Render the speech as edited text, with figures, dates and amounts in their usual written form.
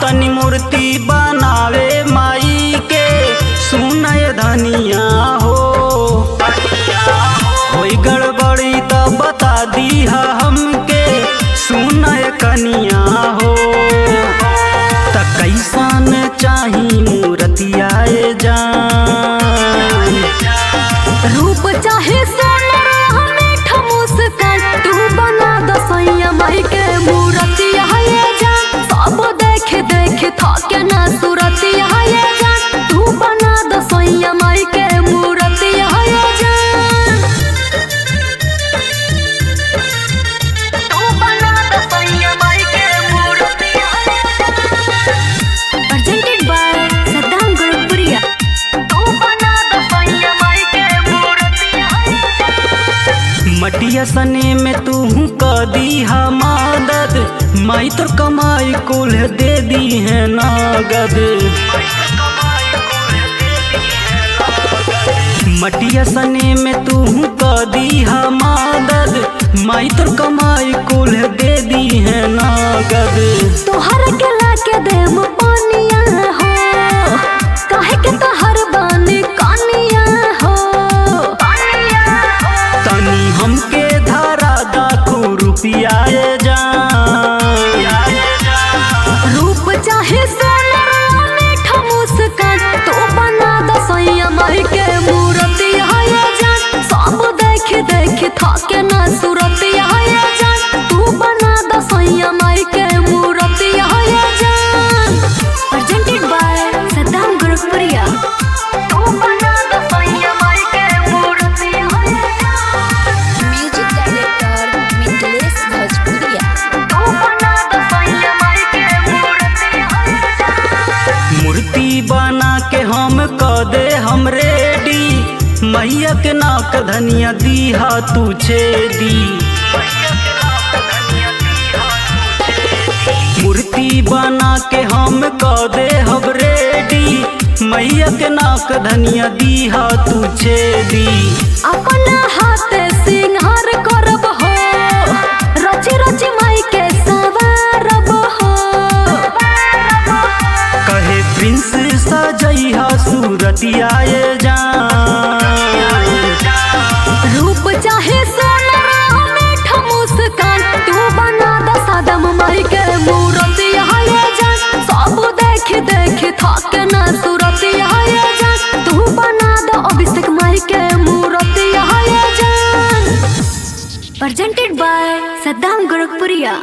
तनी मूर्ति बनावे माई के सुनय धनिया हो। होई गड़बड़ी त बता दीहा हमके सुनय कनिया हो। त कैसन चाही मूर्तिया जान, रूप चाहे सोनर मीठा मुस्कान, तू बना दसैया माई के मूर्तिया ये जान। सब देखे देखे थके ना सूरतिया ये जान, तू बना दसैया माई के मूर्तिया ये जान। तू बना दसैया माई के मूर्तिया ये जान। Presented by Saddam Gurukpriya। तू बना दसैया माई के मूर्तिया ये जान। मटिया सने में तू क दीहा मदद, माई तोर कमाई कुल दे दी है नगद। मटिया सने में तू क दीहा मदद, माई तोर कमाई कुल दे दी है नगद। तोहर के लाके देम पानिया हो, काहे के तोहर बानी कानिया हो। तनी हमके धरा दाखू रुपिया जान, रूप चाहे सोनर मीठा मुस्कान, तू बना दसैया माई के मूर्तिया ये जान। सब देखे देखे थके ना सूरतिया ये जान, तू बना दसैया माई के मूर्तिया ये जान। Presented by Saddam Gurukpriya। तू बना दसैया माई के मूर्तिया ये जान। म्यूजिक डायरेक्टर मिथिलेश भोजपुरिया। तू बना दसैया माई के मूर्तिया ये जान। मूर्ति बना के हम क दे हम रेडी, मैया के नाक धनिया दीहा तू छेदी। मूर्ति बना के हम क दे हम रेडी, मैया के नाक धनिया दीहा तू छेदी। अपना हाथ सिंगार करब हो, रची रची माई के सवारब हो। कहे प्रिंस सजैहा सूरतिया जान, रूप चाहे सोनर मीठा मुस्कान, तू बना दसदम माई के मूर्तिया ये जान। सब देखे देखे थके ना सूरतिया ये जान, तू बना द अभिषेक माई के मूर्तिया ये जान। Presented by Saddam Gurukpriya।